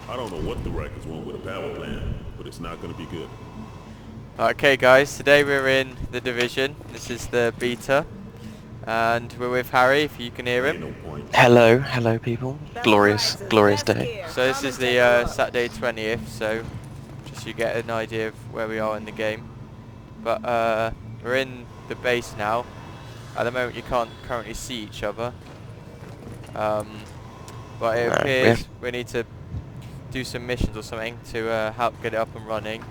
I don't know what the Rikers want with a power plant, but it's not going to be good. Okay guys, today we're in the Division. This is the beta. And we're with Harry, if you can hear Ain't him. no point. Hello people. Glorious day. So this is the Saturday 20th, so just so you get an idea of where we are in the game. But we're in the base now. At the moment you can't currently see each other. But it appears we need to do some missions or something to help get it up and running.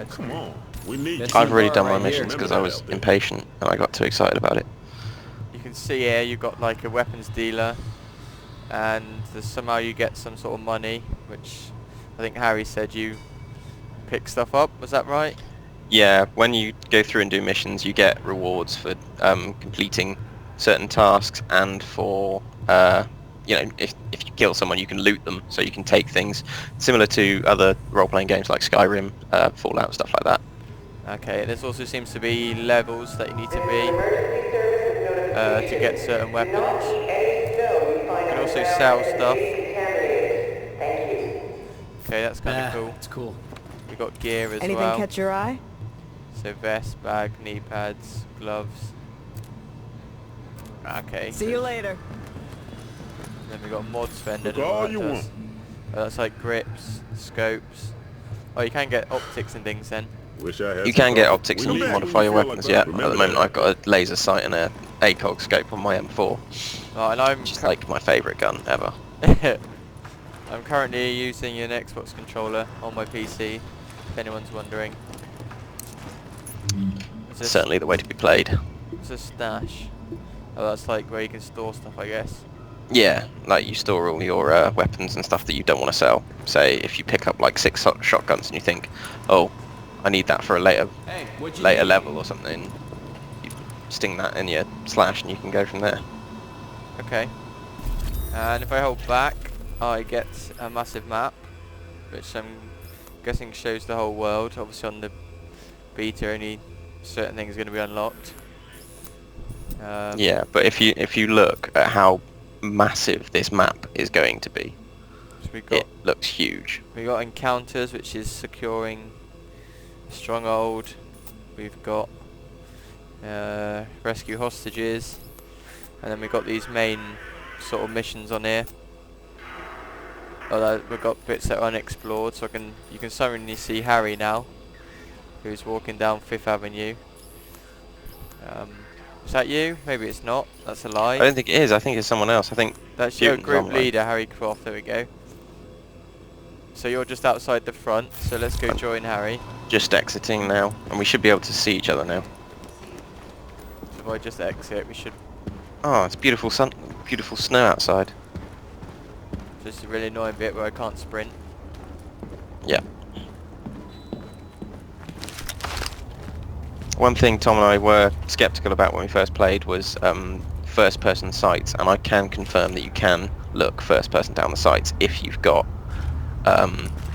Come on, we need you. I've already done my Right missions here. because I was impatient and I got too excited about it. You can see here you've got like a weapons dealer, and somehow you get some sort of money, which I think Harry said you pick stuff up. Was that right? Yeah, when you go through and do missions, you get rewards for completing certain tasks and for you know, if you kill someone, you can loot them, so you can take things similar to other role-playing games like Skyrim, Fallout, stuff like that. Okay, there also seems to be levels that you need to be to get certain weapons. You can also sell stuff. Okay, that's kind of cool. It's cool. We got gear as well. Anything catch your eye? So vest, bag, knee pads, gloves. Okay. See you later. Then we got mods vendor. Look all you want. That's like grips, scopes. Oh, you can get optics and things then. Wish I had You some can get coffee. optics We and need modify your you. Feel weapons, like yeah. that. At the Remember moment that. I've got a laser sight and a ACOG scope on my M4, Oh, and I'm which is like my favourite gun ever. I'm currently using an Xbox controller on my PC, if anyone's wondering. It's certainly the way to be played. It's a stash. Oh, that's like where you can store stuff, I guess. Yeah, like you store all your weapons and stuff that you don't want to sell. Say if you pick up like 6 shotguns and you think, oh, I need that for a later level or something, you sting that in your slash and you can go from there. Okay. And if I hold back, I get a massive map, which I'm guessing shows the whole world. Obviously on the beta only certain things are going to be unlocked. Yeah, but if you look at how massive this map is going to be, So it looks huge. we got encounters, which is securing stronghold. We've got rescue hostages, and then we've got these main sort of missions on here. Although we've got bits that are unexplored, so you can suddenly see Harry now, who's walking down 5th Avenue. Is that you? Maybe it's not. That's a lie. I don't think it is. I think it's someone else. I think That's your Putin's group online. leader, Harry Croft. There we go. So you're just outside the front, so let's go join Harry. Just exiting now, and we should be able to see each other now. So if I just exit, we should... Oh, it's beautiful beautiful snow outside. Just a really annoying bit where I can't sprint. Yeah. One thing Tom and I were skeptical about when we first played was first-person sights, and I can confirm that you can look first-person down the sights if you've got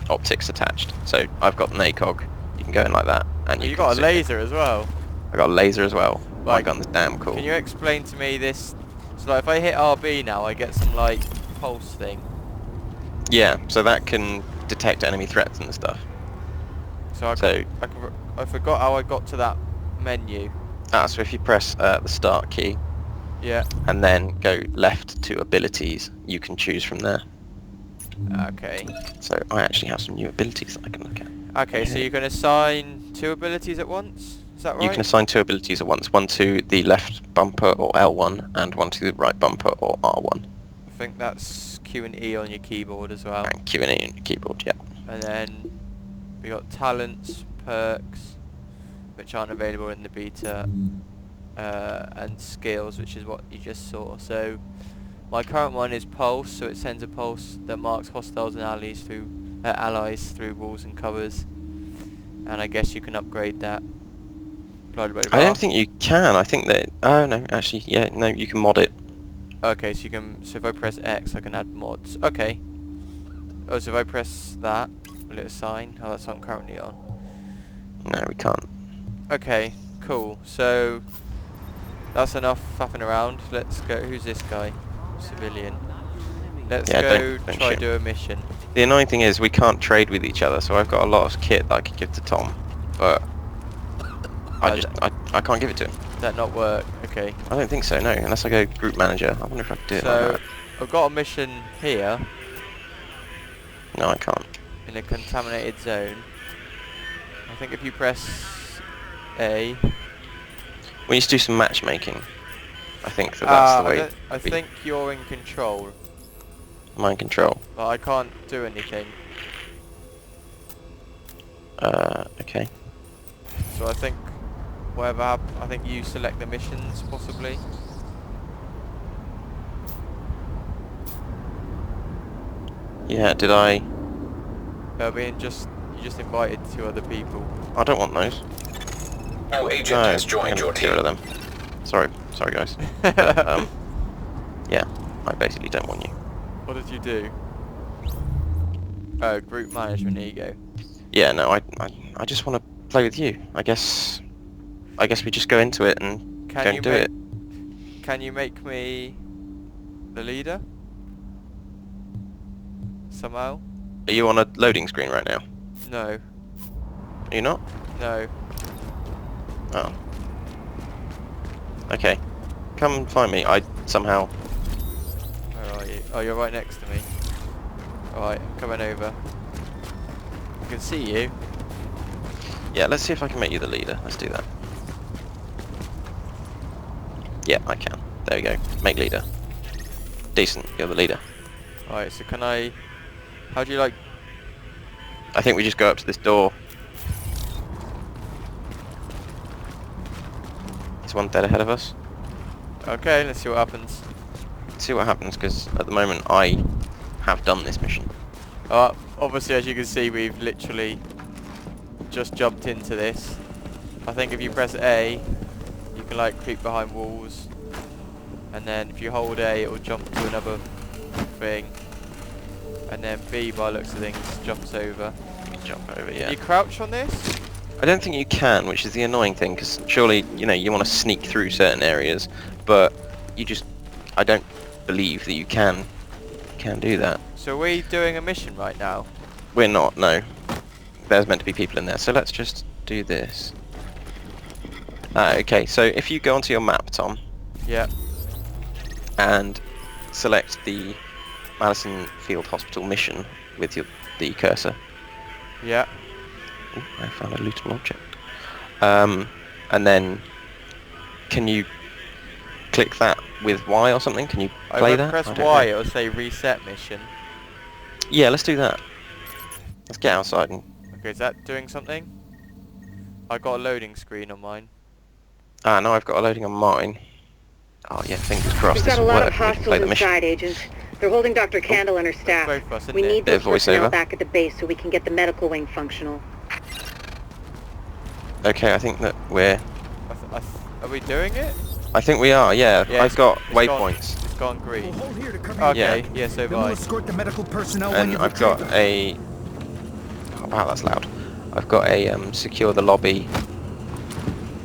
optics attached. So I've got an ACOG, you can go in like that, and You can got a zoom laser as well. in. I got a laser as well. My Like, gun's damn cool. Can you explain to me this? So like if I hit RB now, I get some like pulse thing. Yeah, so that can detect enemy threats and stuff. So I forgot how I got to that menu. So if you press the start key Yeah. and then go left to abilities, you can choose from there. Okay. So I actually have some new abilities that I can look at. Okay, so you can assign 2 abilities at once? Is that right? You can assign 2 abilities at once, one to the left bumper or L1 and one to the right bumper or R1. I think that's Q and E on your keyboard as well. And Q and E on your keyboard, yeah. And then we got talents, perks, which aren't available in the beta, and skills, which is what you just saw. So my current one is pulse, so it sends a pulse that marks hostiles and allies through walls and covers. And I guess you can upgrade that. I don't think you can. I think that... Oh, no, actually, yeah, no, you can mod it. Okay, so you can. So if I press X, I can add mods. Okay. Oh, so if I press that, will it assign? Oh, that's what I'm currently on. No, we can't. Okay, cool. So that's enough faffing around. Let's go. Who's this guy? Civilian. Let's Yeah, go don't try shoot. do a mission. The annoying thing is we can't trade with each other, so I've got a lot of kit that I could give to Tom, but I can't give it to him. Does that not work? Okay. I don't think so, no, unless I go group manager. I wonder if I could do it So, like I've got a mission here that. No, I can't. in a contaminated zone. I think if you press A... We need to do some matchmaking. I think that's the way. I think you're in control, Mind control. but I can't do anything. Okay. So I think whatever I think you select the missions possibly. Yeah, did I? I mean, you just invited 2 other people. I don't want those. New agent No, has joined your get rid team. of them. Sorry guys. But, yeah, I basically don't want you. What did you do? Group management. There you go. Yeah, no, I just want to play with you. I guess we just go into it and go and do it. Can you make me the leader? Somehow? Are you on a loading screen right now? No. Are you not? No. Oh. Okay. Come find me. I somehow... Where are you? Oh, you're right next to me. Alright, I'm coming over. I can see you. Yeah, let's see if I can make you the leader. Let's do that. Yeah, I can. There we go. Make leader. Decent. You're the leader. Alright, so can I... How do you like... I think we just go up to this door. There's one dead ahead of us. Okay, let's see what happens. See what happens, because at the moment I have done this mission. Obviously, as you can see, we've literally just jumped into this. I think if you press A, you can like creep behind walls, and then if you hold A, it will jump to another thing, and then B, by the looks of things, jumps over. Jump over, yeah. Can you crouch on this? I don't think you can, which is the annoying thing, because surely, you know, you want to sneak through certain areas, but you just... I don't believe that you can do that. So are we doing a mission right now? We're not, no. There's meant to be people in there, so let's just do this. Okay, so if you go onto your map, Tom, Yeah. and select the Madison Field Hospital mission with the cursor. Yeah. Ooh, I found a lootable object. And then, can you click that with Y or something? Can you play If I that? press I don't Y, know. it'll say reset mission. Yeah, let's do that. Let's get outside and... Okay, is that doing something? I got a loading screen on mine. Ah, no, I've got a loading on mine. Oh yeah, fingers crossed We've this got a will lot work. of We can play hostiles the mission. inside, agents. They're holding Dr. Candle and her staff. Both of us, isn't We it? need Bit those of personnel voiceover. back at the base so we can get the medical wing functional. Okay, I think that we're... Are we doing it? I think we are, yeah. Yeah, I've got it's waypoints. It's gone green. We'll hold here to cover Okay, Yeah. yeah, so have Then we'll I. escort the medical personnel when And you I've retrieve got them. a... Oh, wow, that's loud. I've got a secure the lobby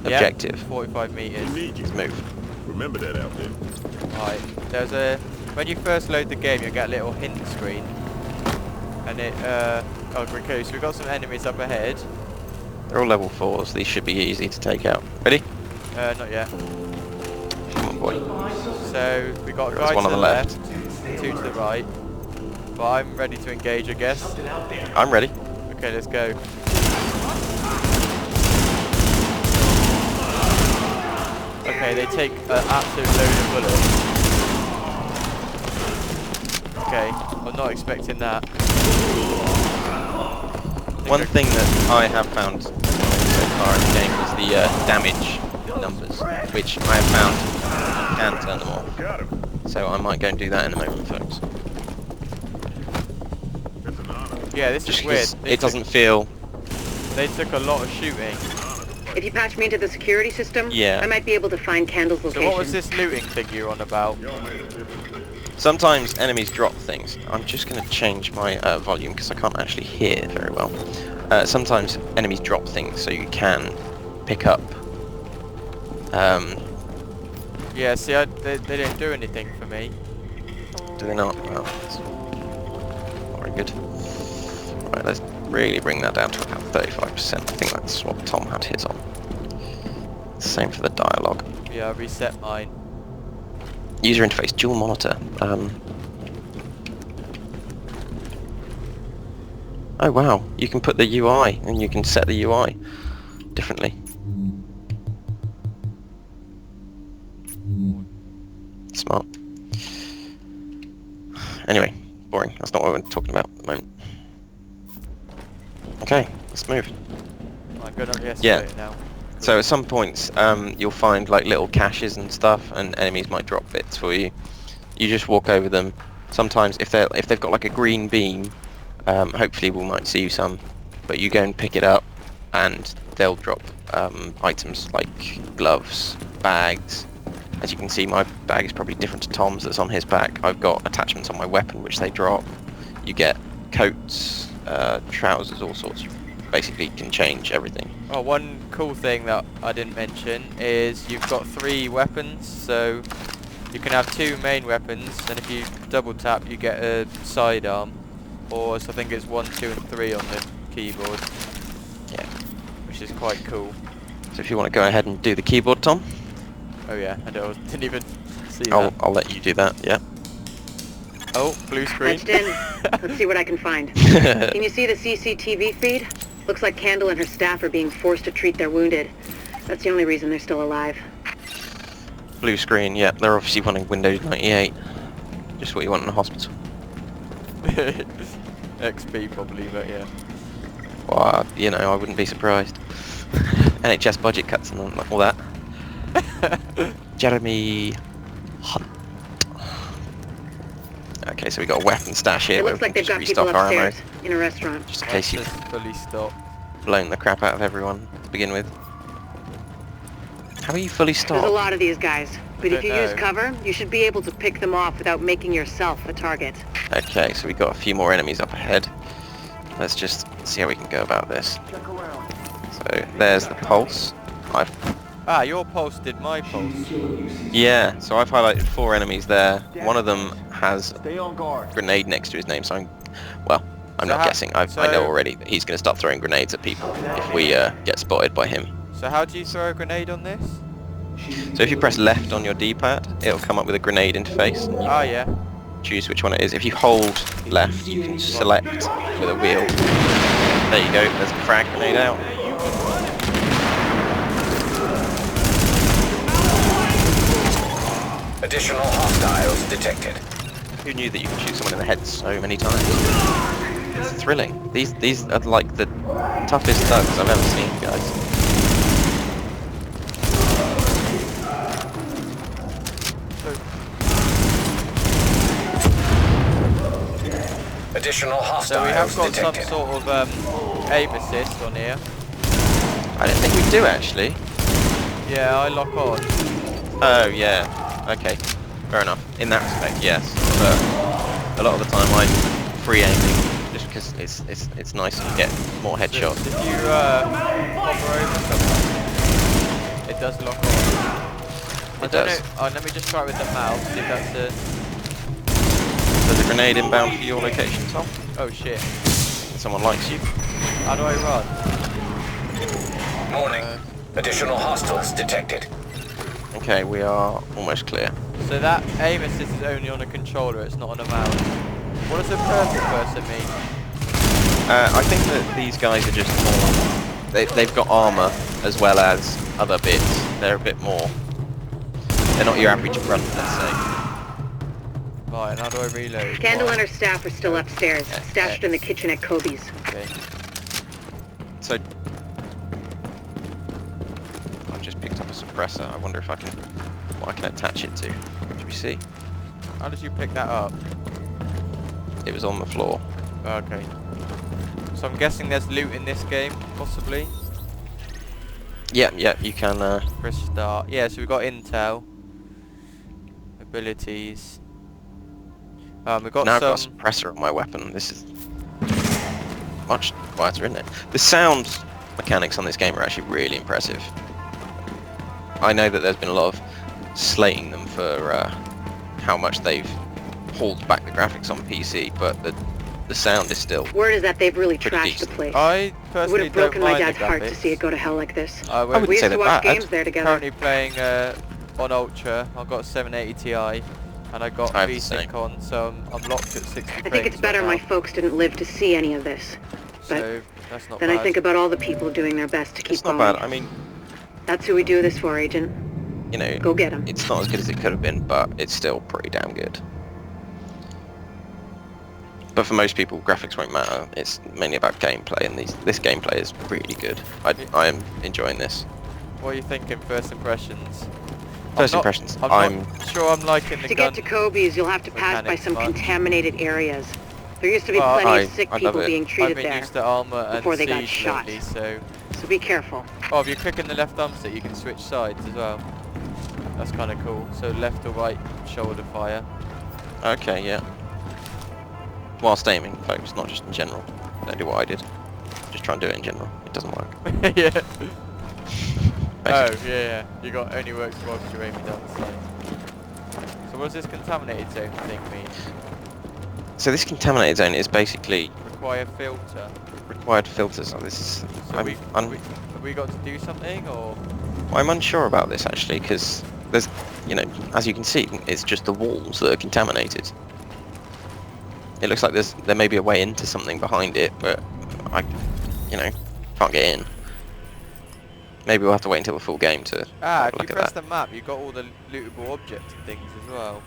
objective. 45 We meters. need you. Let's move. Remember that out there. Right. There's a... When you first load the game, you'll get a little hint screen. And it, oh, okay, so we've got some enemies up ahead. They're all level 4s. These should be easy to take out. Ready? Not yet. Come on, boy. So, we got a There's guy one to on the the left, left. 2 to the right. But I'm ready to engage, I guess. I'm ready. Okay, let's go. Okay, they take an absolute load of bullets. Okay, I'm not expecting that. One thing that I have found so far in the game is the damage numbers, which I have found you can turn them off. Got him. So I might go and do that in a moment, folks. It's an honor. Yeah, this Just is weird. 'cause it doesn't feel... They took a lot of shooting. If you patch me into the security system, Yeah. I might be able to find Candle's So location. what was this looting thing you were on about? Sometimes enemies drop things. I'm just going to change my volume because I can't actually hear very well. Sometimes enemies drop things so you can pick up... Yeah, see, they didn't do anything for me. Do they not? Well, that's not very good. Right, let's really bring that down to about 35%. I think that's what Tom had his on. Same for the dialogue. Yeah, I reset mine. User interface, dual monitor. Oh wow, you can put the UI and you can set the UI differently. Smart. Anyway, boring. That's not what we're talking about at the moment. Okay, let's move. I'm going on the Yeah. escalator now. So at some points, you'll find like little caches and stuff, and enemies might drop bits for you. You just walk over them. Sometimes, if they've got like a green beam, hopefully we might see some. But you go and pick it up, and they'll drop items like gloves, bags. As you can see, my bag is probably different to Tom's that's on his back. I've got attachments on my weapon which they drop. You get coats, trousers, all sorts. You basically can change everything. Oh, one cool thing that I didn't mention is you've got 3 weapons, so you can have 2 main weapons, and if you double tap you get a sidearm, or so I think it's 1, 2 and 3 on the keyboard. Yeah. Which is quite cool. So if you want to go ahead and do the keyboard, Tom, Oh yeah, didn't even see that. I'll let you do that. Yeah. Oh, blue screen. Patched in. Let's see what I can find. Can you see the CCTV feed? Looks like Candle and her staff are being forced to treat their wounded. That's the only reason they're still alive. Blue screen. Yeah, they're obviously running Windows 98. Just what you want in a hospital. XP probably, but yeah. Well, you know, I wouldn't be surprised. NHS budget cuts and all that. Jeremy Hunt. Okay, so we got a weapon stash here. It Where looks we like can they've just got people restock our ammo, upstairs in a restaurant. just in case you've Just fully stopped. blown the crap out of everyone to begin with. How are you fully There's a stocked? lot of these guys, but if you Don't use know. cover, you should be able to pick them off without making yourself a target. Okay, so we got a few more enemies up ahead. Let's just see how we can go about this. So there's the pulse. Ah, your pulse did my pulse. Yeah, so I've highlighted 4 enemies there. One of them has a grenade next to his name, so I'm So not how- guessing. I so- know already that he's going to start throwing grenades at people if we get spotted by him. So how do you throw a grenade on this? So if you press left on your D-pad, it'll come up with a grenade interface, and you Ah, yeah. choose which one it is. If you hold left, you can select with a wheel. There you go, there's a frag grenade out. Additional hostiles detected. Who knew that you could shoot someone in the head so many times? It's thrilling. These are like the toughest thugs I've ever seen, guys. Additional So we have hostiles got some detected. sort of aim assist on here. I don't think we do actually. Yeah, I lock on. Oh yeah. Okay. Fair enough. In that respect, yes. But a lot of the time I'm free aiming just because it's nice to get more So headshots. if you hover over someone, it does lock on. I It don't does. know. Oh, let me just try it with the mouse. See if that's a. There's a grenade inbound for your location, Tom. Oh shit. Someone likes you. How do I run? Warning. Additional hostiles detected. Okay, we are almost clear. So that aim assist is only on a controller. It's not on a mouse. What does a purple person mean? I think that these guys are just more... They've got armor as well as other bits. They're a bit more... They're not your average grunt, let's say. Right, and how do I reload? Candle and her staff are still upstairs, Yeah, stashed in the kitchen at Kobe's. Okay. So... I've just picked up a suppressor. I wonder if I can... what I can attach it to. Should we see? How did you pick that up? It was on the floor. Okay. So I'm guessing there's loot in this game, possibly. Yeah, you can... Press start. Yeah, so we've got intel. Abilities. We've got now I've got a some... suppressor on my weapon. This is much quieter, isn't it? The sound mechanics on this game are actually really impressive. I know that there's been a lot of slating them for how much they've pulled back the graphics on PC, but the sound is still Word is that they've really pretty trashed the decent. place. I It would personally have don't broken my mind dad's the heart to graphics. see it go to hell like this. I wouldn't We say used to they're watch bad. games there together. currently playing on Ultra. I've got 780 Ti, and I got I have the same. VSync on, so I'm locked at 60 frames I think it's better right my now. folks didn't live to see any of this. But So that's not then bad. I think about all the people doing their best to keep It's not going. bad. I mean, That's who we do this for, Agent. you know, Go get 'em. it's not as good as it could have been, but it's still pretty damn good. But for most people, graphics won't matter. It's mainly about gameplay, and this gameplay is really good. I am enjoying this. What are you thinking? First impressions. First I'm not- impressions. I'm not sure I'm liking the To gun. get to Kobe's, you'll have to pass by mechanics some much. contaminated areas. There used to be Well, plenty of sick I love people it. being I've treated been there, used to armor and before they got siege shot. lately, so. so be careful. Oh, if you're clicking the left thumbstick, you can switch sides as well. That's kind of cool. So left or right shoulder fire. Okay, yeah. Whilst aiming, folks, not just in general. Don't do what I did. Just try and do it in general. It doesn't work. Yeah. Oh, Basically. yeah. You got only works whilst you're aiming down the sides. So what does this contaminated zone thing mean? So this contaminated zone is basically Require filter. required filters. Oh, this is. So I'm, have we got to do something, or? I'm unsure about this actually, because there's, you know, as you can see, it's just the walls that are contaminated. It looks like there may be a way into something behind it, but I, you know, can't get in. Maybe we'll have to wait until the full game to Ah, have if a you look at press that. the map, you've got all the lootable objects and things as well.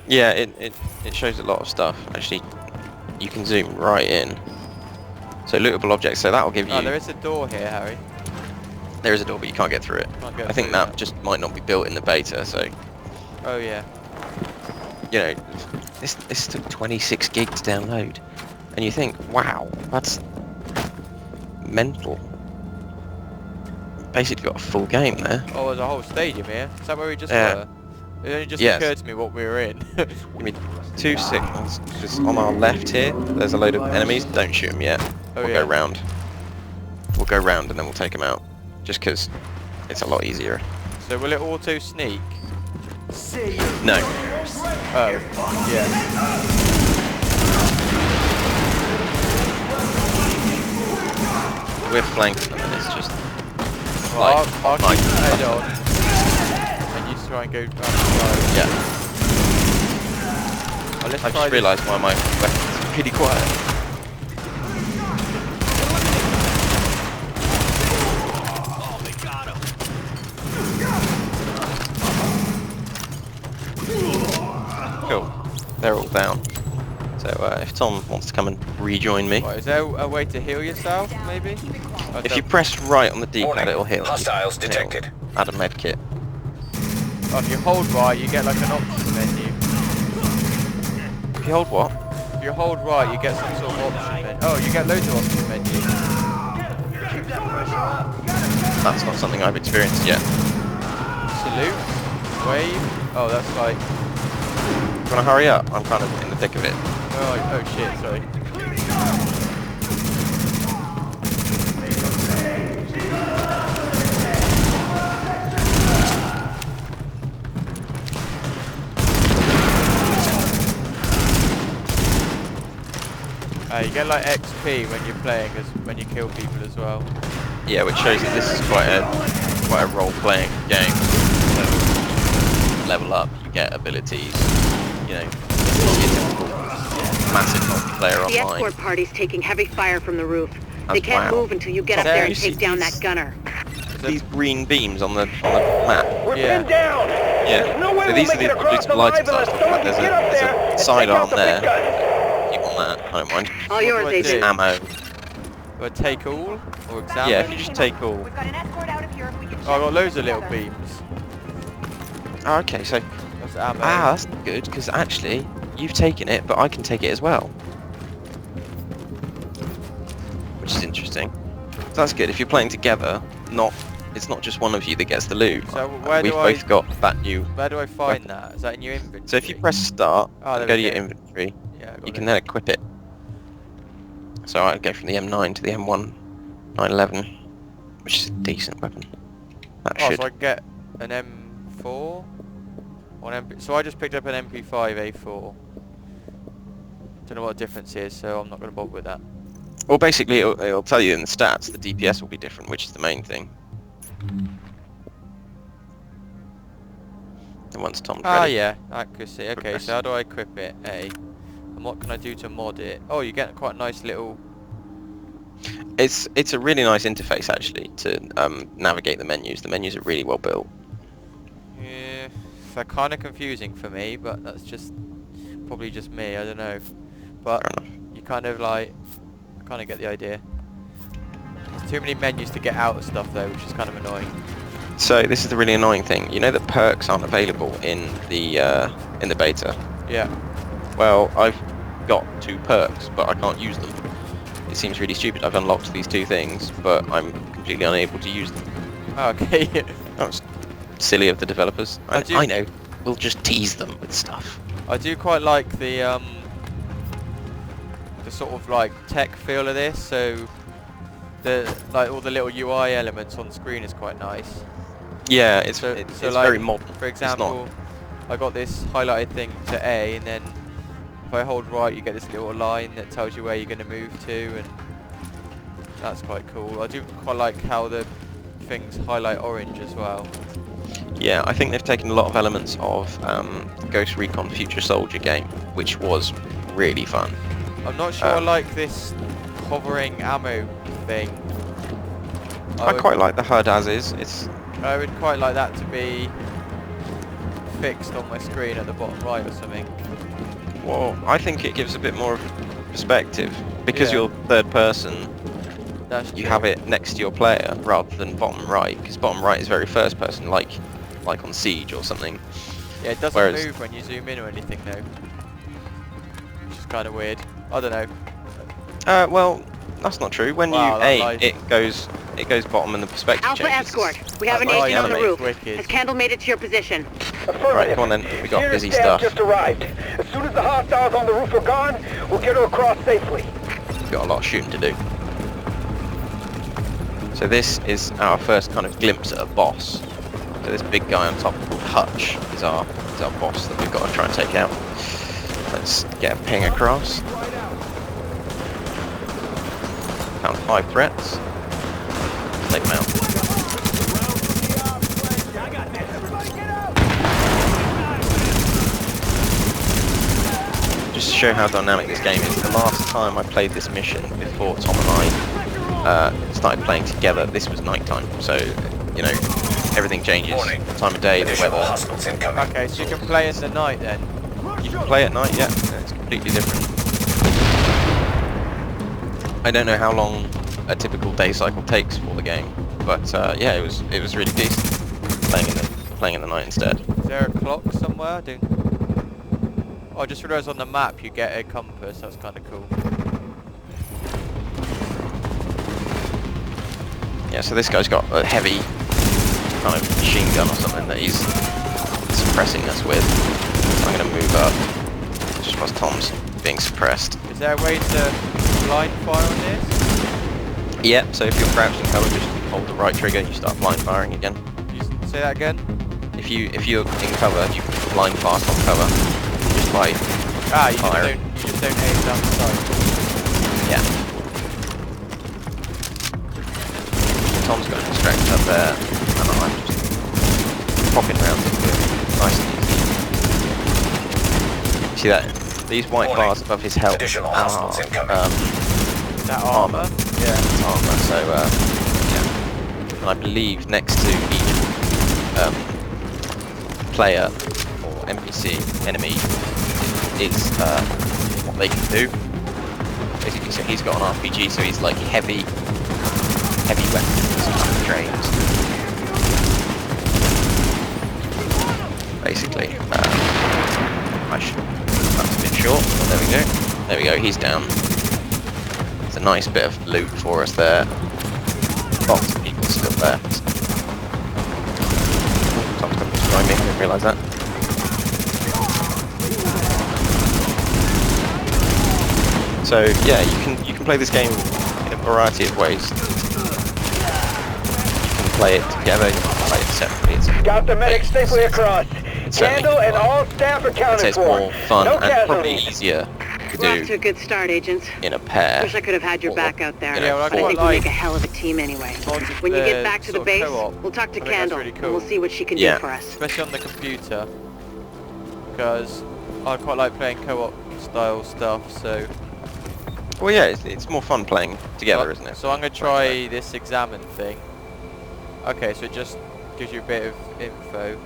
Yeah, it shows a lot of stuff. Actually, you can zoom right in. So lootable objects. So that'll give you. Oh, there is a door here, Harry. There is a door, but you can't get through it. Can't get I think through that just might not be built in the beta. So Oh yeah. you know, this took 26 gig to download, and you think, wow, that's mental. Basically got a full game there. Oh, there's a whole stadium here. Is that where we just Yeah. were? It only just Yes. occurred to me what we were in. Give me 2 seconds. Just on our left here, there's a load of enemies. Don't shoot them yet. Oh, We'll yeah. go round. We'll go round and then we'll take them out. Just because it's a lot easier. So will it auto sneak? No. Oh, yeah. We're flanked and then it's just Well, like I'll like- keep the head on. And you try and go round the side. yeah. Oh, let's I've try just realised why my weapon's pretty quiet. Cool. They're all down. So if Tom wants to come and rejoin me, Right, is there a way to heal yourself, maybe? I if you don't- press right on the D-pad, Warning. it'll heal. Hostiles It'll detected. Add a med kit. Oh, if you hold right, you get like an option menu. If you hold what? If you hold right, you get some sort of option menu. Oh, you get loads of option menus. That's not something I've experienced yet. Salute, wave. Oh, that's like. Do you want to hurry up? I'm kind of in the thick of it. Oh shit, sorry. You get like XP when you're playing, when you kill people as well. Yeah, which shows that this is quite a role-playing game. So, level up, you get abilities. You know, it's massive multiplayer The online. escort party's taking heavy fire from the roof. They That's can't wow. move until you get up So there you and see take down these- that gunner. These green beams on the map. Yeah. down. Yeah. No way So we'll these are make it the across objects of alive light unless stuff. someone There's can get up there a and side take out arm the there. big gun. Keep on that. I don't mind. All yours, do I do? Agent. Ammo. But take all or examine? Yeah, if you just take all. We've got an escort out of here if we can Oh, I got loads of little beams. Oh, okay, so That's ammo. that's good because actually you've taken it, but I can take it as well, which is interesting. So that's good. If you're playing together, it's not just one of you that gets the loot. So where We've do I- both got that new. Where do I find that? Is that in your inventory? So if you press start, Oh, there and go we to your go. inventory, Yeah, I got you can it. then equip it. So I go from the M9 to the M1 911, which is a decent weapon. That Oh, should. so I can get an M4? So I just picked up an MP5A4. Don't know what the difference is, so I'm not going to bother with that. Well, basically, it'll tell you in the stats the DPS will be different, which is the main thing. And once Tom's ready. Yeah, accuracy. Okay, Progress. so how do I equip it? A. And what can I do to mod it? Oh, you get quite a nice little... It's a really nice interface actually to navigate the menus. The menus are really well built. Yeah, they're kind of confusing for me, but that's just probably just me. I don't know, but Fair enough. you kind of like, I kind of get the idea. There's too many menus to get out of stuff though, which is kind of annoying. So this is the really annoying thing. You know that perks aren't available in the beta. Yeah. Well, I've got 2 perks, but I can't use them. It seems really stupid. I've unlocked these 2 things, but I'm completely unable to use them. Okay. That was silly of the developers. I I know. We'll just tease them with stuff. I do quite like the sort of like tech feel of this. So the all the little UI elements on screen is quite nice. Yeah, it's like, very modern. For example, I got this highlighted thing to A, and then if I hold right, you get this little line that tells you where you're going to move to, and that's quite cool. I do quite like how the things highlight orange as well. Yeah, I think they've taken a lot of elements of Ghost Recon Future Soldier game, which was really fun. I'm not sure I like this hovering ammo thing. I quite like the HUD as is. I would quite like that to be fixed on my screen at the bottom right or something. Well, I think it gives a bit more perspective because Yeah. you're third person. That's You true. have it next to your player rather than bottom right, because bottom right is very first person, like on Siege or something. Yeah, it doesn't whereas- move when you zoom in or anything though. Which is kind of weird. I don't know. Well, that's not true. When Wow, you that aim, lies. it goes bottom and the perspective Alpha changes. escort. We have an That's agent on the animated. roof. Wicked. Has Candle made it to your position? Right, come on then. We got busy stuff. Just arrived. As soon as the hostiles on the roof are gone, we'll get her across safely. We've got a lot of shooting to do. So this is our first kind of glimpse at a boss. So this big guy on top called Hutch is our boss that we've got to try and take out. Let's get a ping across. Found 5 threats. Take them out. Just to show how dynamic this game is, the last time I played this mission before Tom and I started playing together, this was nighttime, so, you know, everything changes. Warning. The time of day, the Additional weather. hostiles incoming. Okay, so you can play in the night then. You can play at night, yeah, it's completely different. I don't know how long a typical day cycle takes for the game, but yeah, it was really decent playing in the night instead. Is there a clock somewhere? Oh, I just realised on the map you get a compass. That's kind of cool. Yeah, so this guy's got a heavy kind of machine gun or something that he's suppressing us with. So I'm going to move up just whilst Tom's being suppressed. Is there a way to blind fire on this? Yep, so if you're crouched in cover, just hold the right trigger and you start blind firing again. You say that again? If you're in cover, you can blind fire from cover. Just by Ah, you fire. just don't aim down the side. Yeah. Tom's got an extractor up there, and I'm just popping around into it. Nice and easy. See that? These white Warning. bars above his health Additional are hostiles incoming. That armor. armor? Yeah, it's armor. So yeah. And I believe next to each player or NPC enemy is what they can do. Basically, so he's got an RPG, so he's like heavy weapons trained. Basically, that's a bit short. There we go. There we go. He's down. It's a nice bit of loot for us there. Lots of people still left. Tom's coming behind me. I didn't realise that. So yeah, you can play this game in a variety of ways. You can play it together. You can play it separately. It's Got the medic safely across. certainly Candle and all staff I'd say accounted it's for. more fun No and probably casualties. easier to We're off to a do good start, agents. in a pair. Wish I could have had your or, back out there. you know, Yeah, well, I but I quite think we like make a hell of a team anyway. multiplayer When you get back to the sort of base, co-op. we'll talk to I think that's Candle, really and cool. we'll see what she can Yeah. do for us. Especially on the computer, because I quite like playing co-op style stuff. So Well, yeah, it's more fun playing together, isn't it? So I'm gonna try this examine thing. Okay, so it just gives you a bit of info.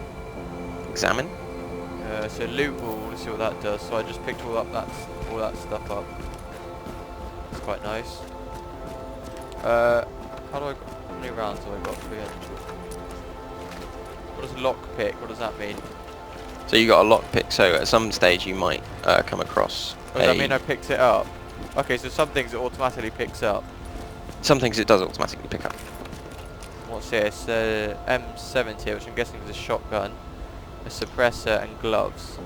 Examine. So loot all. Let's see what that does. So I just picked all that stuff up. It's quite nice. How many rounds have I got? 300. What does lockpick? What does that mean? So you got a lockpick. So at some stage you might come across. Does that mean I picked it up? Okay, so some things it automatically picks up. Some things it does automatically pick up. What's this? M70, which I'm guessing is a shotgun, a suppressor, and gloves.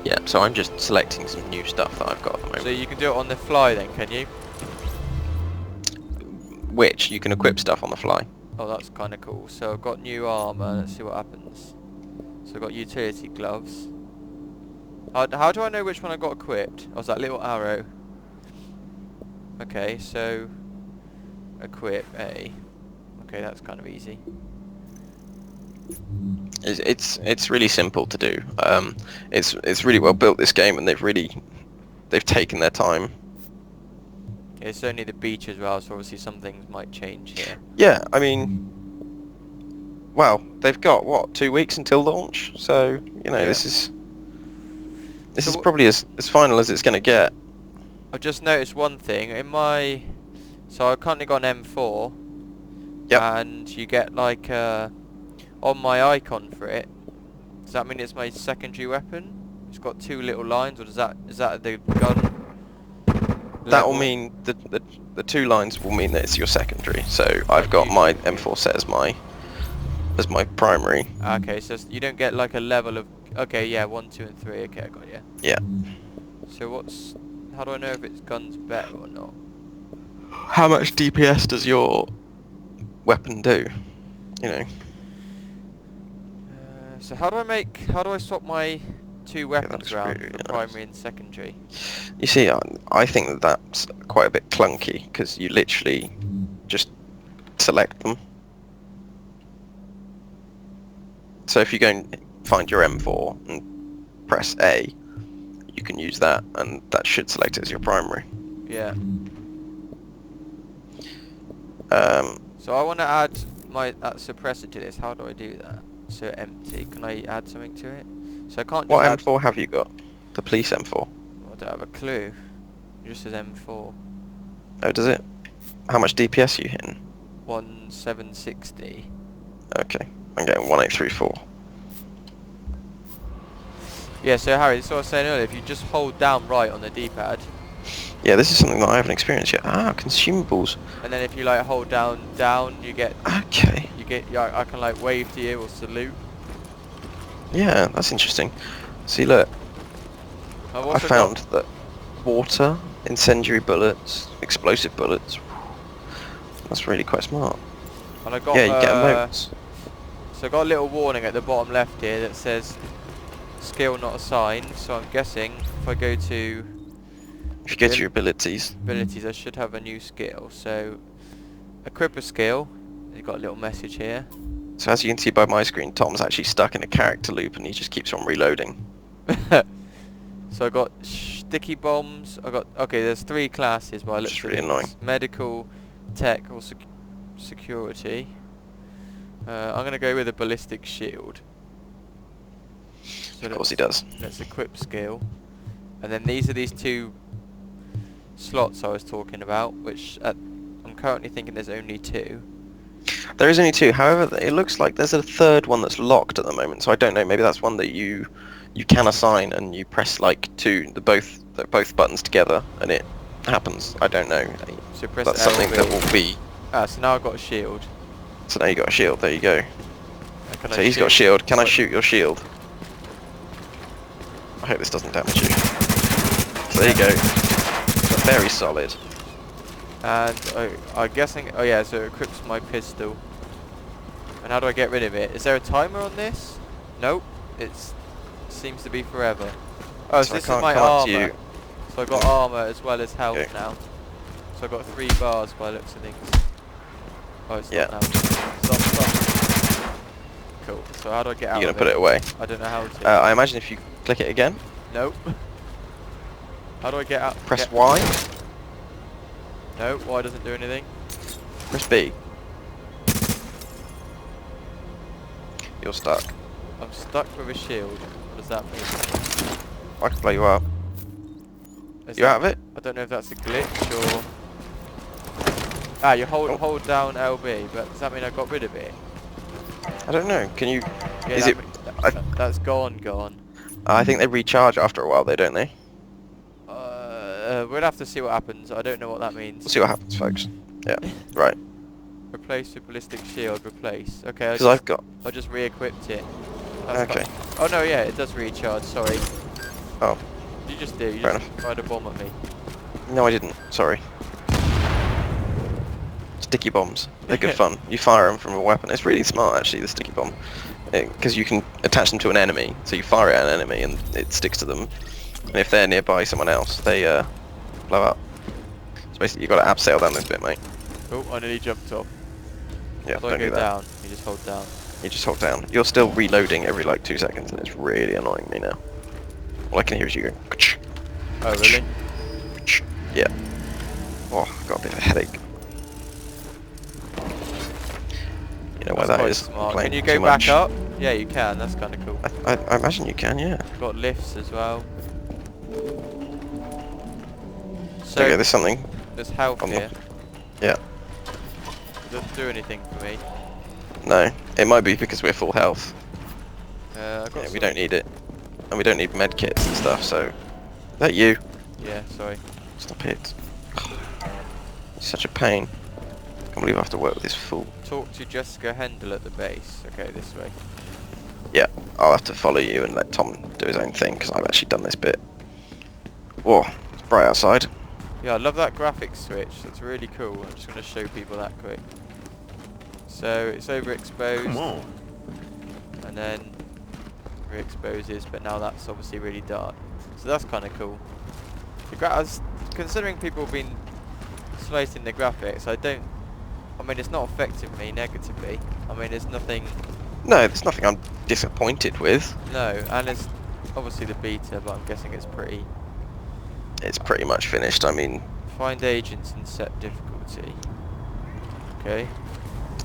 Yeah. So I'm just selecting some new stuff that I've got at the moment. So you can do it on the fly then, can you? Which you can equip stuff on the fly. Oh, that's kind of cool. So I've got new armor. Let's see what happens. So I've got utility gloves. How do I know which one I got equipped? Oh, it's that little arrow. Okay, so equip A. Okay, that's kind of easy. It's really simple to do. It's really well built, this game, and they've taken their time. It's only the beach as well, so obviously some things might change here. Yeah, I mean, well, they've got what, 2 weeks until launch, so you know Yeah. this is So probably as final as it's going to get. I've just noticed one thing in my. So I've currently got an M4. Yep. And you get like on my icon for it. Does that mean it's my secondary weapon? It's got 2 little lines, or is that the gun? That will level? mean the 2 lines will mean that it's your secondary. So I've got my M4 set as my primary. Okay, so you don't get like a level of. Okay, yeah, 1, 2, and 3. Okay, I got you. Yeah. So how do I know if its gun's better or not? How much DPS does your weapon do? You know. So how do I swap my 2 weapons that's around really for nice. primary and secondary? You see, I think that's quite a bit clunky because you literally just select them. So if you go and find your M4 and press A, you can use that, and that should select it as your primary. Yeah. So I want to add that suppressor to this. How do I do that? So empty. Can I add something to it? So I can't. What just add, M4 have you got? The police M4. I don't have a clue. It just says M4. Oh, does it? How much DPS are you hitting? 1760. Okay, I'm getting 1834. Yeah. So Harry, this is what I was saying earlier. If you just hold down right on the D-pad, Yeah, this is something that I haven't experienced yet. Ah, consumables. and then if you like hold down, you get. Okay. Yeah, I can like wave to you or salute. Yeah, that's interesting. See, look, I've I also found got, that water, incendiary bullets, explosive bullets. That's really quite smart. and I got. Yeah, you get emotes. So I got a little warning at the bottom left here that says skill not assigned. So I'm guessing if I go to If you go to your abilities. abilities, I should have a new skill. So equip a skill. You've got a little message here. So as you can see by my screen, Tom's actually stuck in a character loop and he just keeps on reloading. So I got sticky bombs. Okay. There's 3 classes by Which is looks really of annoying. things. Medical, tech, or security. I'm gonna go with a ballistic shield. So Of course he does. Let's equip skill, and then these are these 2 slots I was talking about, which I'm currently thinking there's only 2. There is only 2, however, it looks like there's a 3rd one that's locked at the moment, so I don't know, maybe that's one that you can assign and you press like both buttons together and it happens. I don't know. So press That's L something that will be... so now I've got a shield. So now you got a shield, there you go. And can So I he's got a shoot? shield, can I Like- shoot your shield? I hope this doesn't damage you. So there you go. So very solid. And I'm guessing. Oh yeah, so it equips my pistol. And how do I get rid of it? Is there a timer on this? Nope. seems to be forever. Oh, so I this is can't my come up to armor. you. So I got armor as well as health Okay. now. So I got 3 bars by the looks of things. Oh, it's Yeah. not now. Stop. Cool. So how do I get out You're of gonna put it away. I don't know how to. I imagine if you click it again, Nope. How do I get out? press Y, No, Y doesn't do anything. press B. You're stuck. I'm stuck with a shield. What does that mean? I can blow you up. Is You that- out of it? I don't know if that's a glitch or... Ah, you Oh. hold down LB, but does that mean I got rid of it? I don't know. Can you? Yeah, Is it? that's gone. I think they recharge after a while, though, don't they? We'll have to see what happens. I don't know what that means. We'll see what happens, folks. Yeah. Right. Replace with ballistic shield. Replace. Okay. Because I've got. I just re-equipped it. Okay. Oh no, yeah, it does recharge. Sorry. Oh. You just do. You Fair just fired a bomb at me. No, I didn't. Sorry. Sticky bombs. They're good fun. You fire them from a weapon. It's really smart, actually, the sticky bomb. Because you can attach them to an enemy. So you fire it at an enemy and it sticks to them. And if they're nearby someone else, they blow up. So basically, you've got to abseil down this bit, mate. Oh, I nearly jumped off. Yeah, How do I don't go do that. down? You just hold down. You just hold down. You're still reloading every like 2 seconds, and it's really annoying me now. All I can hear is you go. Oh, really? Yeah. Oh, I've got a bit of a headache. You know why that quite is? smart. Playing Can you too go back much. up? Yeah, you can. That's kind of cool. I imagine you can, yeah. Got lifts as well. So Okay, there's something. there's health on the- here. Yeah. Doesn't do anything for me. No, it might be because we're full health. I got Yeah, we some- don't need it. And we don't need med kits and stuff, so... Is that you? Yeah, sorry. Stop it. It's such a pain. I can't believe I have to work with this fool. Talk to Jessica Hendel at the base. Okay, this way. Yeah, I'll have to follow you and let Tom do his own thing, because I've actually done this bit. Whoa, it's bright outside. Yeah, I love that graphics switch. That's really cool. I'm just going to show people that quick. So it's overexposed. Come on. And then re-exposes, but now that's obviously really dark. So that's kind of cool. Considering people have been slating the graphics, I mean, it's not affecting me negatively. I mean, there's nothing... No, there's nothing I'm disappointed with. No, and it's obviously the beta, but I'm guessing it's pretty... It's pretty much finished, I mean... Find agents and set difficulty. Okay.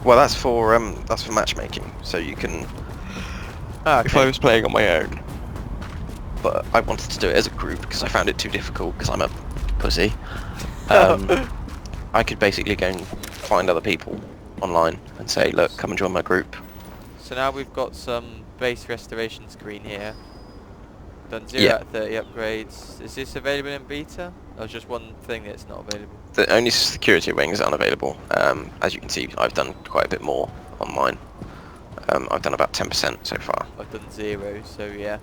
Well, that's for matchmaking, so you can... Ah, If I okay. was playing on my own, but I wanted to do it as a group because I found it too difficult because I'm a pussy. I could basically go and find other people online and say, look, come and join my group. So now we've got some base restoration screen here. Done 0 Yeah. out of 30 upgrades. Is this available in beta? Or is just one thing that's not available? The only security wings are unavailable. As you can see, I've done quite a bit more on mine. I've done about 10% so far. I've done 0, so yeah.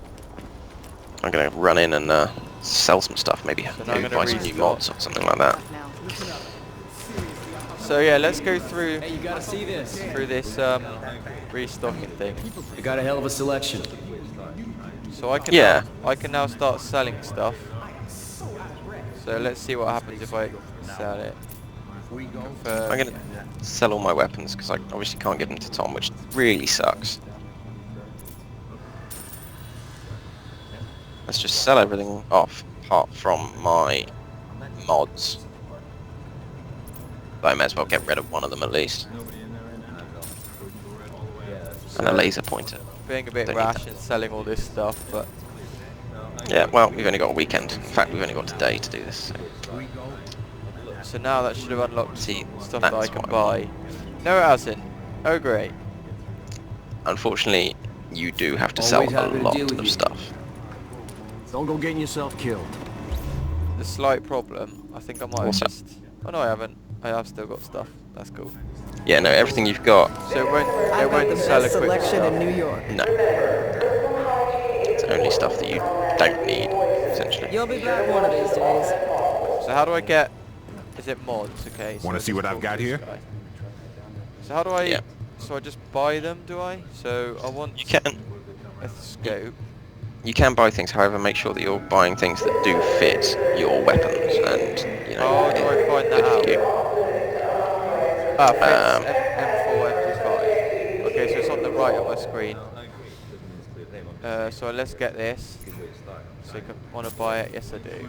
I'm going to run in and sell some stuff, maybe So now I'm gonna buy some new restock. mods or something like that. So yeah, let's go through Hey, you gotta see this. through this restocking thing. You got a hell of a selection. So I can Yeah. I can now start selling stuff. So let's see what happens if I sell it. I'm going to sell all my weapons because I obviously can't give them to Tom, which really sucks. Let's just sell everything off apart from my mods. But I may as well get rid of one of them at least. And a laser pointer. Being a bit Don't need rash that. and selling all this stuff, but Yeah, well, we've only got a weekend. In fact, we've only got today to do this. so now that should have unlocked See, stuff that I that's can what I buy. No, it hasn't. Oh great. Unfortunately, you do have to sell Always a happy to lot deal with of you. stuff. Don't go getting yourself killed. The slight problem, I think I might have What's that? just... Oh no, I haven't. I have still got stuff. That's cool. Yeah, no, everything you've got, So it won't sell equipment stuff. York. no. It's only stuff that you don't need, essentially. You'll be back one of these days. So how do I get... Is it mods? Okay. So Wanna let's see what talk I've to got this here? guy. So how do I... Yeah. So I just buy them, do I? So I want... You can. a scope. You can buy things, however, make sure that you're buying things that do fit your weapons, and you know. How do I find that good for you. out? Ah, M4, M25. Okay, so it's on the right of my screen. So let's get this. So you want to buy it? Yes, I do.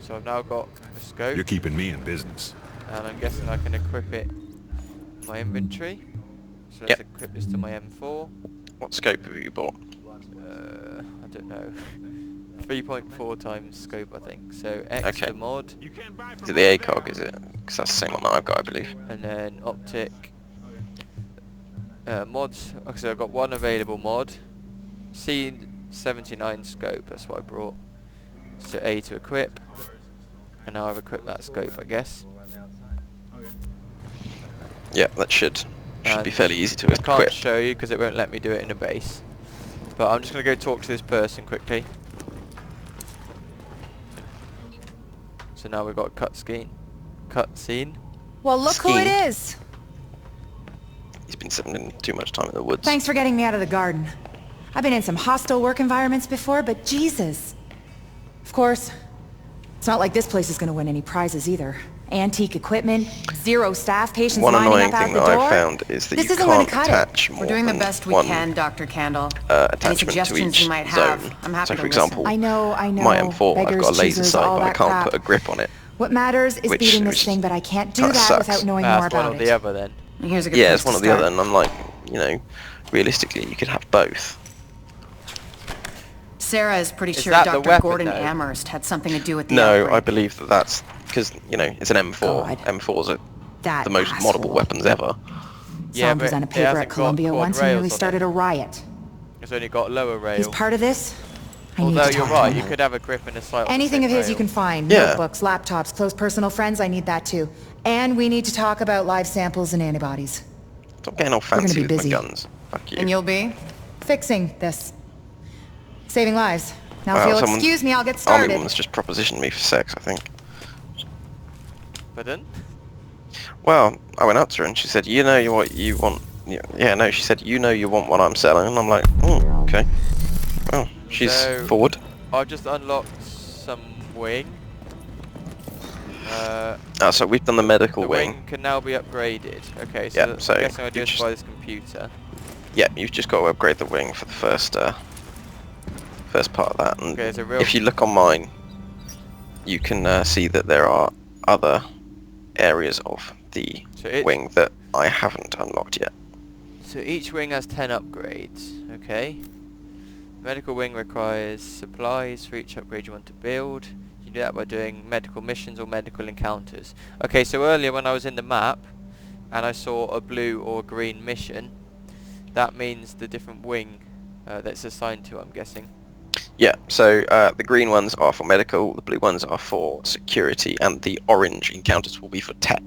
So I've now got a scope. You're keeping me in business. And I'm guessing I can equip it in my inventory. So let's equip this to my M4. What scope have you bought? I don't know. 3.4 times scope, I think. So X Okay. the mod, Is it the ACOG, is it? Because that's the same one that I've got, I believe. and then optic. Mods. Okay, so I've got one available mod. C79 scope. That's what I brought. So A to equip. And now I've equipped that scope, I guess. Yeah, that should be fairly easy to I can't equip. show you because it won't let me do it in a base. But I'm just going to go talk to this person quickly. So now we've got a cutscene. Well, look who it Scheme. is. He's been spending too much time in the woods. Thanks for getting me out of the garden. I've been in some hostile work environments before, but Jesus. Of course, it's not like this place is going to win any prizes either. Antique equipment, 0 staff, patients One lining annoying up out thing the that door. I've found is that This you isn't gonna can't cut it. attach more We're doing the than best we one can, Dr. Candle. attachment Any to suggestions each you might have, zone. I'm happy So to for listen. example, I know. my M4, I've Beggars, got a laser choosers, sight, all but I that can't crap. put a grip on it. What matters is Which beating is this thing, but I can't do kinda that sucks. without knowing more That's one about or the it. other then. And here's a good Yeah, place it's one to or the other, start. and I'm like, you know, realistically, you could have both. Sarah is pretty Is sure that the Dr. weapon, Gordon though? Amherst had something to do with the No, outbreak. I believe that that's because, you know, it's an M4. God. M4s are That the most asshole. moddable weapons ever. Yeah, Someone but was on a it paper hasn't at got Columbia quad once and nearly rails on started it. a riot. It's only got lower rail. He's part of this? I need Although to you're talk to right, him. you could have a grip and a sight on the Anything of same his you rail. can find. Yeah. Notebooks, laptops, close personal friends, I need that too. And we need to talk about live samples and antibodies. Stop getting all gonna fancy be with busy. my guns. Fuck you. And you'll be? Fixing this. Saving lives. Now Wow, if you'll someone- excuse me, I'll get Army started. woman's just propositioned me for sex, I think. Pardon? Well, I went up to her and she said, you know what you want. Yeah, no, she said, you know you want what I'm selling. And I'm like, okay. Well, she's So- forward. I've just unlocked some wing. So we've done the medical The wing can now be upgraded. Okay, so, Yeah, so I'm guessing I do you this just- by this computer. Yeah, you've just got to upgrade the wing for the first part of that. And Okay, it's a real- if you look on mine, you can see that there are other areas of the So it- wing that I haven't unlocked yet. So each wing has 10 upgrades. Okay. Medical wing requires supplies for each upgrade you want to build. You do that by doing medical missions or medical encounters. Okay, so earlier when I was in the map and I saw a blue or green mission, that means the different wing that's assigned to, I'm guessing. Yeah, so the green ones are for medical, the blue ones are for security, and the orange encounters will be for tech.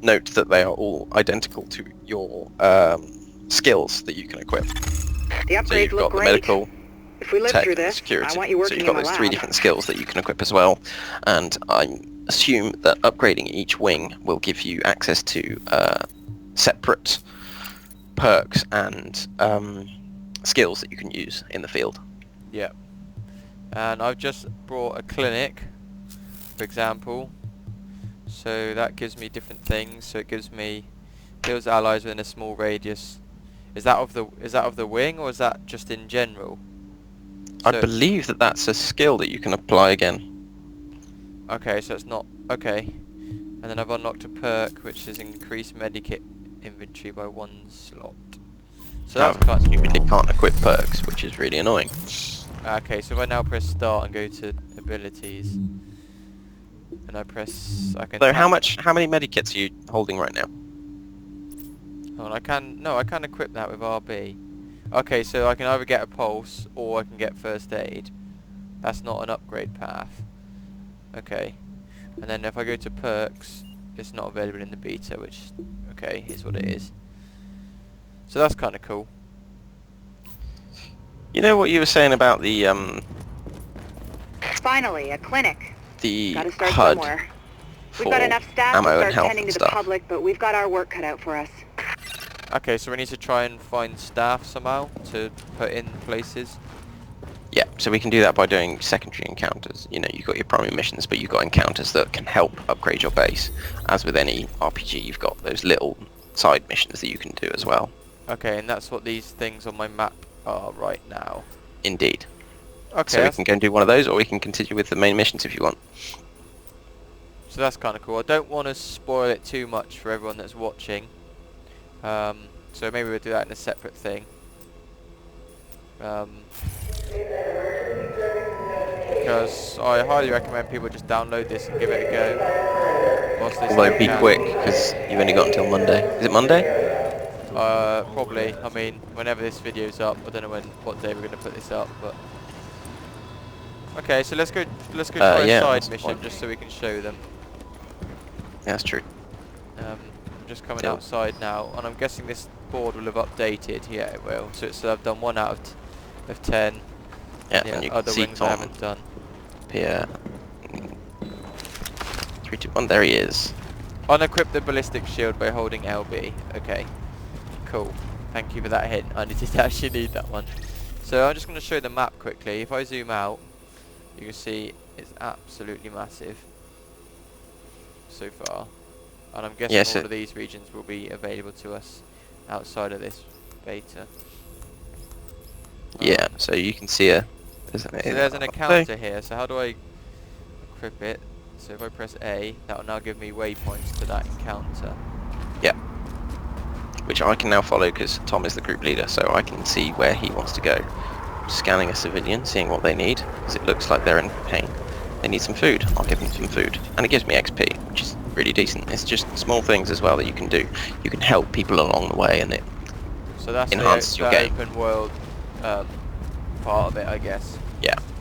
Note that they are all identical to your skills that you can equip. The So upgrades you've look got the great. medical, If we live tech, through and this, security. I want you So working you've got in the those 3 lab. different skills that you can equip as well, and I assume that upgrading each wing will give you access to separate perks and skills that you can use in the field. Yeah. And I've just brought a clinic, for example. So that gives me different things. So it gives me kills allies within a small radius. Is that of the wing, or is that just in general? I So- believe that that's a skill that you can apply again. Okay, so it's not okay. And then I've unlocked a perk which is increased medikit inventory by 1 slot. So that's However, kind you really can't equip perks, which is really annoying. okay, so if I now press start and go to abilities, and I can So how many medikits are you holding right now? Oh, and I can equip that with RB. Okay, so I can either get a pulse or I can get first aid. That's not an upgrade path. Okay. And then if I go to perks, it's not available in the beta, which, okay, is what it is. So that's kind of cool. You know what you were saying about the Finally, a clinic. Gotta start HUD somewhere. for We've got enough staff ammo to and start health tending and to the stuff? public, but we've got our work cut out for us. Okay, so we need to try and find staff somehow to put in places. Yeah, so we can do that by doing secondary encounters. You know, you've got your primary missions, but you've got encounters that can help upgrade your base. As with any RPG, you've got those little side missions that you can do as well. Okay, and that's what these things on my map are right now. Indeed. Okay, So we can go and do one of those, or we can continue with the main missions if you want. so that's kind of cool. I don't want to spoil it too much for everyone that's watching. So maybe we'll do that in a separate thing. Because I highly recommend people just download this and give it a go. Whilst they Although still be can. quick, because you've only got until Monday. Is it Monday? Probably. I mean, whenever this video's up, I don't know what day we're going to put this up, but okay. So let's go try yeah, a side that's mission fine. just so we can show them. Yeah, that's true. I'm just coming Yep. outside now, and I'm guessing this board will have updated. Yeah, it will. So I've done 1 out of 10. Yeah, Yeah, and you can other see wings I Tom haven't done. appear. 3, 2, 1, there he is. Unequip the ballistic shield by holding LB. Okay, cool. Thank you for that hint. I did actually need that one. So I'm just going to show the map quickly. If I zoom out, you can see it's absolutely massive so far. And I'm guessing Yes, all of these regions will be available to us outside of this beta. Yeah, so you can see So there's an encounter here. So how do I equip it? So if I press A, that will now give me waypoints to that encounter. Yeah. Which I can now follow because Tom is the group leader, so I can see where he wants to go. Scanning a civilian, seeing what they need, because it looks like they're in pain. They need some food. I'll give them some food. And it gives me XP, which is really decent. It's just small things as well that you can do. You can help people along the way, and it So that's enhances your game. open world part of it, I guess.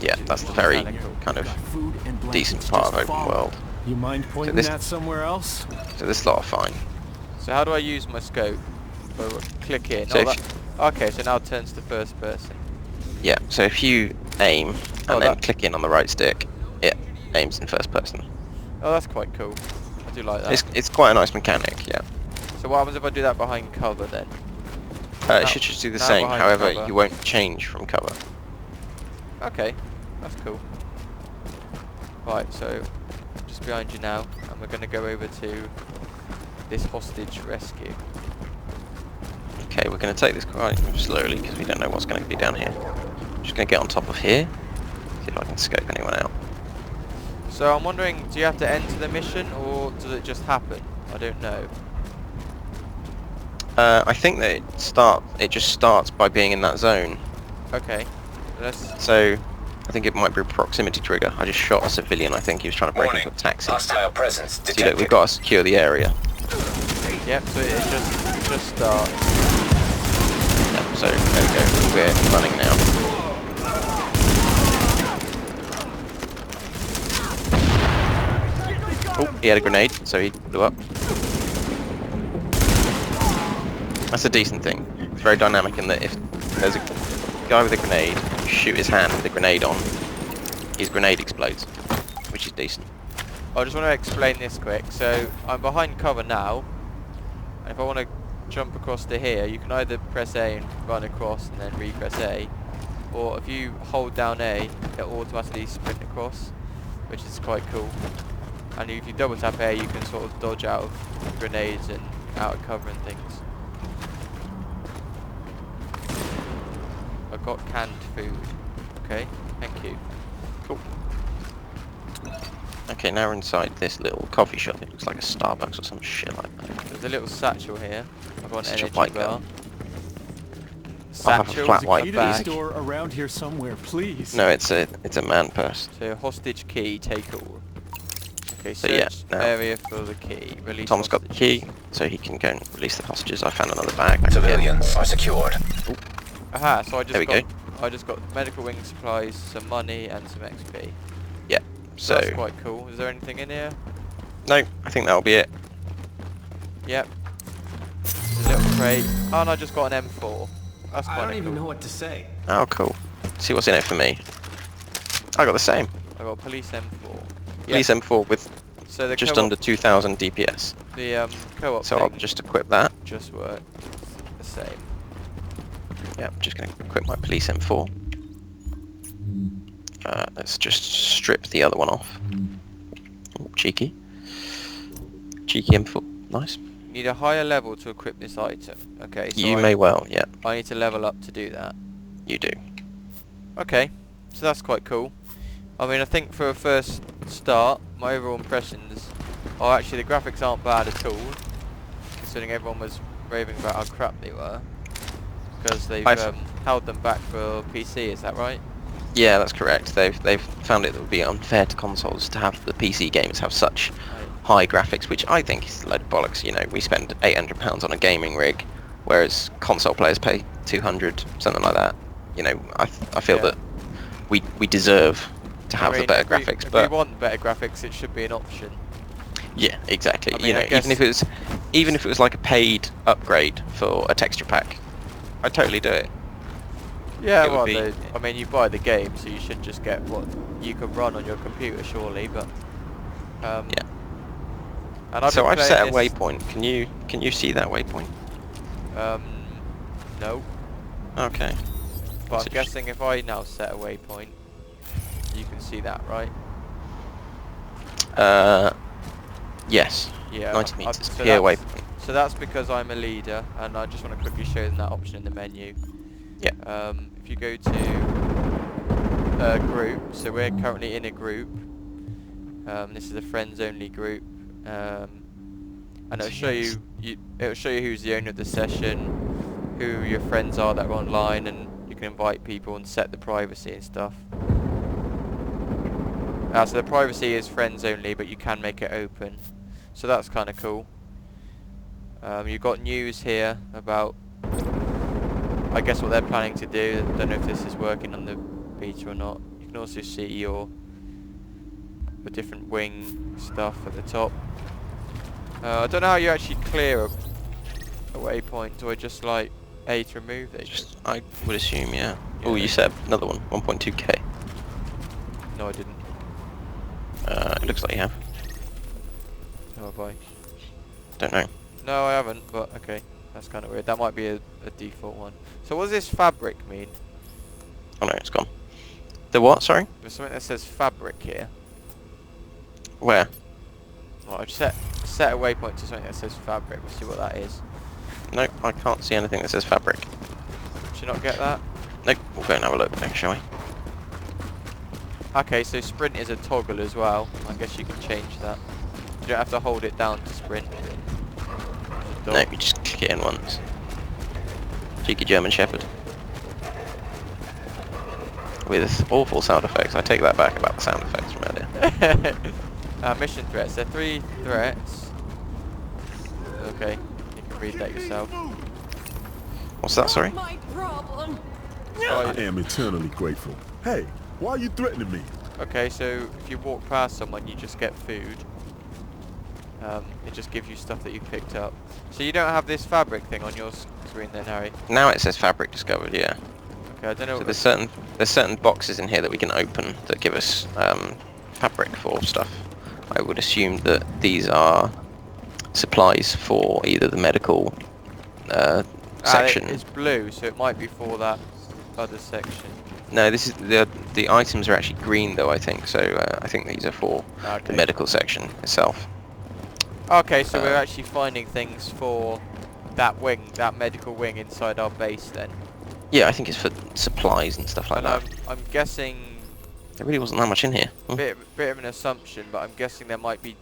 Yeah, that's the very kind of Food and decent blankets, part just of open follow. world. You mind pointing this- that somewhere else? So this lot are fine. So how do I use my scope? So click in. So Oh, if okay, so now it turns to first person. Yeah, so if you aim and Oh, then that- click in on the right stick, it aims in first person. Oh, that's quite cool. I do like that. It's quite a nice mechanic, yeah. So what happens if I do that behind cover then? It should just do the now same, behind however, cover. you won't change from cover. Okay, that's cool. Right, so just behind you now, and we're going to go over to this hostage rescue. Okay, we're going to take this quite slowly because we don't know what's going to be down here. I'm just going to get on top of here, see if I can scope anyone out. So I'm wondering, do you have to enter the mission, or does it just happen? I don't know. I think that it just starts by being in that zone. Okay, let's... So I think it might be a proximity trigger. I just shot a civilian, I think he was trying to break Warning. into a taxi. Hostile presence See, detected. look, we've got to secure the area. Yep, so it just starts. Yep, so there we go, we're running now. Oh, he had a grenade, so he blew up. That's a decent thing. It's very dynamic in that if there's a guy with a grenade, you shoot his hand with a grenade on, his grenade explodes, which is decent. I just want to explain this quick. So I'm behind cover now, and if I want to jump across to here, you can either press A and run across and then re-press A, or if you hold down A, it'll automatically sprint across, which is quite cool. And if you double tap A, you can sort of dodge out of grenades and out of cover and things. I've got canned food. Okay, thank you. Cool. Okay, now we're inside this little coffee shop. It looks like a Starbucks or some shit like that. There's a little satchel here. I've got an Satchel energy light bar. gun. I'll have a Satchel flat is white a Key bag. to the bag. store around here somewhere, please. No, it's a man purse. So hostage key, take all. Okay, So search yeah, now area for the key. Release Tom's got the hostages. key, so he can go and release the hostages. I found another bag. I can get. Civilians are secured. Aha, so There we I just got medical wing supplies, some money and some XP. Yeah. So So that's quite cool. Is there anything in here? no, I think that'll be it. Yep. There's a little crate. Oh, and I just got an M4. That's I quite don't even cool. know what to say. Oh, cool. See what's in it for me. I got the same. I got a police M4. Police Yep. M4 with So the just co-op, under 2,000 DPS. the co-op So I'll thing just equip that. just worked. the same. Yeah, I'm just going to equip my police M4. Let's just strip the other one off. Ooh, cheeky. Cheeky M4. Nice. You need a higher level to equip this item. Okay, so You may well, yeah. I need to level up to do that. You do. Okay, so that's quite cool. I mean, I think for a first start, my overall impressions are actually the graphics aren't bad at all, considering everyone was raving about how crap they were, because they've held them back for PC. Is that right? Yeah, that's correct. They've found it would be unfair to consoles to have the PC games have such high graphics, which I think is a load of bollocks. You know, we spend £800 on a gaming rig, whereas console players pay 200, something like that. You know, I feel that we deserve to have the better graphics. If but we want better graphics, it should be an option. yeah, exactly. I mean, you know, even if it was like a paid upgrade for a texture pack, I'd totally do it. Yeah, It would well, be- I mean, you buy the game, so you should just get what you can run on your computer, surely. But Yeah. and I've So been I've set a playing waypoint. Can you see that waypoint? this- No, Okay. but I'm So- guessing if I now set a waypoint, you can see that, right? Yes. Yeah. 90 meters. So Here, that's- waypoint. So that's because I'm a leader, and I just want to quickly show them that option in the menu. Yeah. If you go to group, so we're currently in a group. This is a friends only group, and it'll show you who's the owner of the session, who your friends are that are online, and you can invite people and set the privacy and stuff. So the privacy is friends only, but you can make it open, so that's kind of cool. You've got news here about, I guess, what they're planning to do. I don't know if this is working on the beta or not. You can also see the different wing stuff at the top. I don't know how you actually clear a waypoint, or just like A to remove it. I would assume, yeah. Oh, Yeah. you set another one, 1.2k. No, I didn't. It looks like you have. How have I? Don't know. No, I haven't, but okay. That's kind of weird. That might be a default one. So what does this fabric mean? Oh no, it's gone. The what? Sorry. There's something that says fabric here. Where? Well, I've set a waypoint to something that says fabric. We'll see what that is. No, I can't see anything that says fabric. Did you not get that? Nope. We'll go and have a look then, shall we? Okay, so sprint is a toggle as well. I guess you can change that. You don't have to hold it down to sprint. No, you just click it in once. Cheeky German Shepherd. With awful sound effects. I take that back about the sound effects from earlier. Mission threats. There are 3 threats. Okay, you can read that yourself. What's that, sorry? My problem. I am eternally grateful. Hey, why are you threatening me? Okay, so if you walk past someone, you just get food. It just gives you stuff that you picked up. So you don't have this fabric thing on your screen then, Harry? Now it says fabric discovered, yeah. Okay, I don't know. So there's certain boxes in here that we can open that give us fabric for stuff. I would assume that these are supplies for either the medical section. It's blue, so it might be for that other section. No, this is the items are actually green though, I think. So I think these are for the medical section itself. Okay, so we're actually finding things for that wing, that medical wing inside our base then. Yeah, I think it's for supplies and stuff like And that. I'm guessing, There really wasn't that much in here. bit of an assumption, but I'm guessing there might be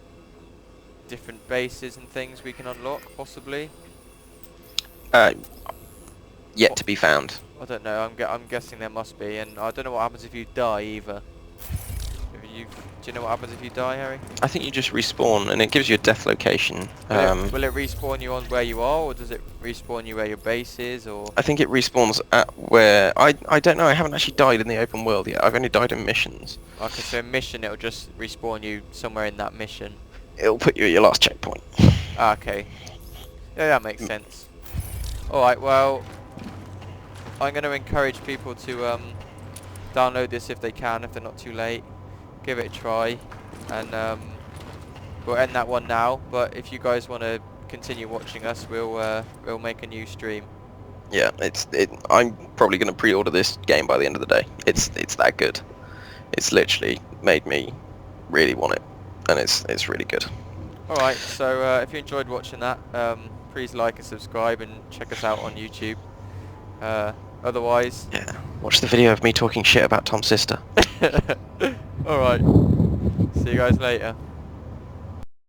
different bases and things we can unlock, possibly. Yet to be found. I don't know. I'm guessing there must be, and I don't know what happens if you die either. Do you know what happens if you die, Harry? I think you just respawn and it gives you a death location. Will it respawn you on where you are, or does it respawn you where your base is, or? I think it respawns at where... I don't know, I haven't actually died in the open world yet. I've only died in missions. Okay, so in mission it'll just respawn you somewhere in that mission. It'll put you at your last checkpoint. Okay. Yeah, that makes sense. Alright, well, I'm going to encourage people to download this if they can, if they're not too late. Give it a try, and we'll end that one now, but if you guys want to continue watching us, we'll make a new stream. Yeah, I'm probably going to pre-order this game by the end of the day. It's that good. It's literally made me really want it, and it's really good. Alright, so if you enjoyed watching that, please like and subscribe and check us out on YouTube. Otherwise... Yeah, watch the video of me talking shit about Tom's sister. Alright, see you guys later.